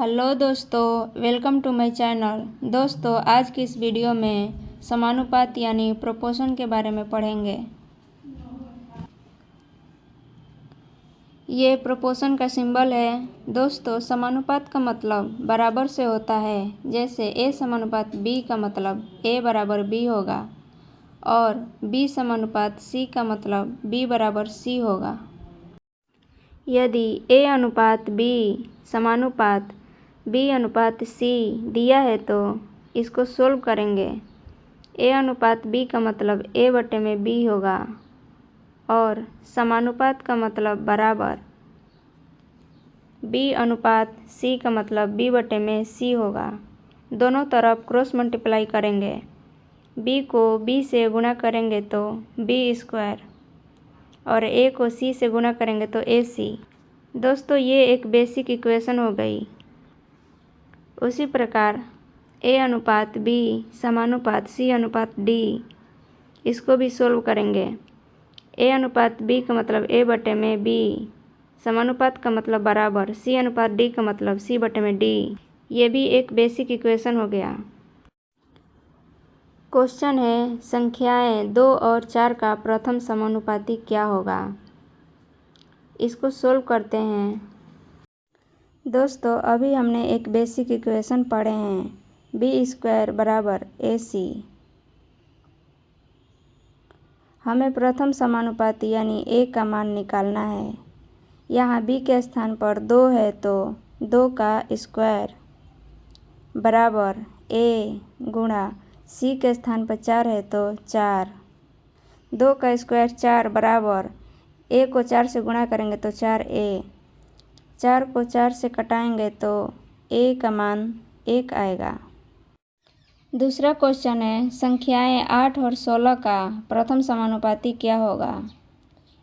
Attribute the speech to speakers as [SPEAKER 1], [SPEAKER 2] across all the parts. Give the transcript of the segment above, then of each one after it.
[SPEAKER 1] Hello दोस्तों, welcome to my channel. दोस्तों, आज की इस वीडियो में समानुपात यानी प्रोपोर्शन के बारे में पढ़ेंगे। ये प्रोपोर्शन का सिंबल है। दोस्तों, समानुपात का मतलब बराबर से होता है। जैसे ए समानुपात बी का मतलब ए बराबर बी होगा और बी समानुपात सी का मतलब बी बराबर सी होगा। यदि ए अनुपात बी समानुपात बी अनुपात सी दिया है तो इसको सोल्व करेंगे। ए अनुपात बी का मतलब ए बटे में बी होगा और समानुपात का मतलब बराबर बी अनुपात सी का मतलब बी बटे में सी होगा। दोनों तरफ क्रॉस मल्टीप्लाई करेंगे। बी को बी से गुणा करेंगे तो बी स्क्वायर और ए को सी से गुणा करेंगे तो ए सी। दोस्तों, ये एक बेसिक इक्वेशन हो गई। उसी प्रकार ए अनुपात बी समानुपात सी अनुपात डी, इसको भी सोल्व करेंगे। ए अनुपात बी का मतलब ए बटे में बी, समानुपात का मतलब बराबर, सी अनुपात डी का मतलब सी बटे में डी। ये भी एक बेसिक इक्वेशन हो गया। क्वेश्चन है, संख्याएं 2 और 4 का प्रथम समानुपाती क्या होगा। इसको सोल्व करते हैं। दोस्तों, अभी हमने एक बेसिक इक्वेशन पढ़े हैं, बी स्क्वायर बराबर ए सी। हमें प्रथम समानुपाती यानी ए का मान निकालना है। यहाँ बी के स्थान पर 2 है तो 2 का स्क्वायर बराबर ए गुणा सी के स्थान पर 4 है तो 4। 2 का स्क्वायर 4 बराबर ए को 4 से गुणा करेंगे तो 4a। 4 को 4 से कटाएंगे तो ए का मान 1 आएगा। दूसरा क्वेश्चन है, संख्याएं 8 और 16 का प्रथम समानुपाती क्या होगा।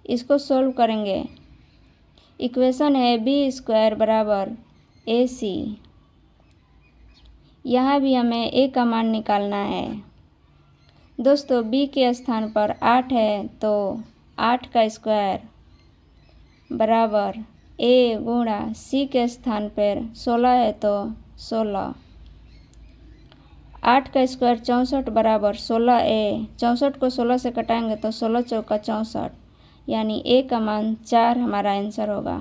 [SPEAKER 1] इसको सोल्व करेंगे। इक्वेशन है बी स्क्वायर बराबर ए सी। यहाँ भी हमें ए का मान निकालना है। दोस्तों, बी के स्थान पर 8 है तो 8 का स्क्वायर बराबर ए गुणा सी के स्थान पर 16 है तो 16। 8 का स्क्वायर 64 बराबर 16a। 64 को 16 से कटाएंगे तो 16 चौका 64, यानी ए का मान 4 हमारा आंसर होगा।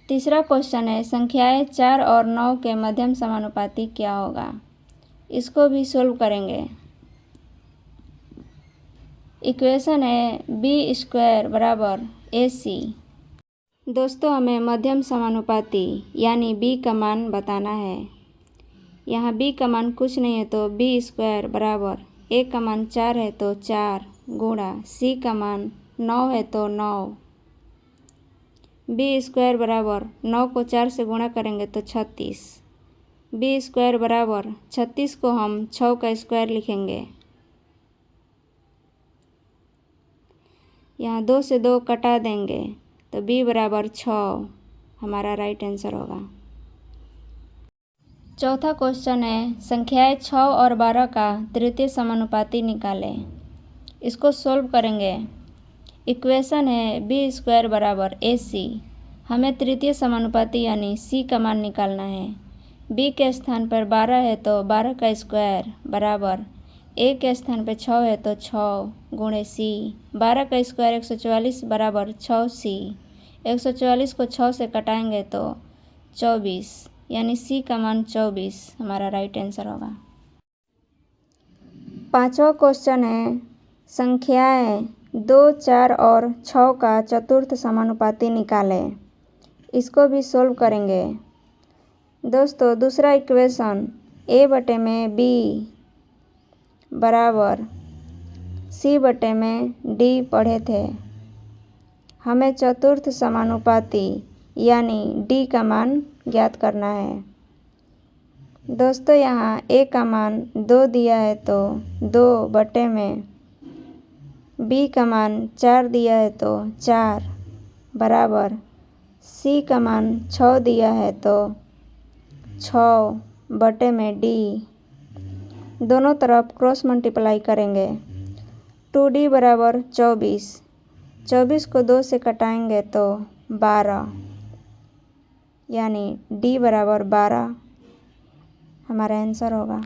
[SPEAKER 1] तीसरा क्वेश्चन है, संख्याएं 4 और 9 के मध्यम समानुपाती क्या होगा। इसको भी सोल्व करेंगे। इक्वेशन है बी स्क्वायर बराबर ए सी। दोस्तों, हमें मध्यम समानुपाती यानी बी का मान बताना है। यहाँ बी का मान कुछ नहीं है तो बी स्क्वायर बराबर ए का मान 4 है तो 4 गुणा सी का मान 9 है तो 9। बी स्क्वायर बराबर 9 को 4 से गुणा करेंगे तो 36। बी स्क्वायर बराबर 36 को हम 6 का स्क्वायर लिखेंगे। यहाँ 2 से 2 कटा देंगे तो बी बराबर 6 हमारा राइट आंसर होगा। चौथा क्वेश्चन है, संख्याएं 6 और 12 का तृतीय समानुपाती निकालें। इसको सोल्व करेंगे। इक्वेशन है बी स्क्वायर बराबर ए सी। हमें तृतीय समानुपाती यानी सी का मान निकालना है। बी के स्थान पर 12 है तो 12 का स्क्वायर बराबर ए के स्थान पर 6 है तो 6 गुणे सी। 12 का स्क्वायर 144 बराबर 6c। 144 को 6 से कटाएंगे तो 24, यानी सी का मान 24 हमारा राइट आंसर होगा। पांचवा क्वेश्चन है, संख्याएं 2, 4 और 6 का चतुर्थ समानुपाती निकालें। इसको भी सोल्व करेंगे। दोस्तों, दूसरा इक्वेशन ए बटे में बी बराबर सी बटे में डी पढ़े थे। हमें चतुर्थ समानुपाती यानी डी का मान ज्ञात करना है। दोस्तों, यहाँ ए का मान 2 दिया है तो 2 बटे में बी का मान 4 दिया है तो 4 बराबर सी का मान 6 दिया है तो 6 बटे में डी। दोनों तरफ क्रॉस मल्टीप्लाई करेंगे। 2d बराबर 24। 24 को 2 से कटाएंगे तो 12। यानी डी बराबर 12 हमारा आंसर होगा।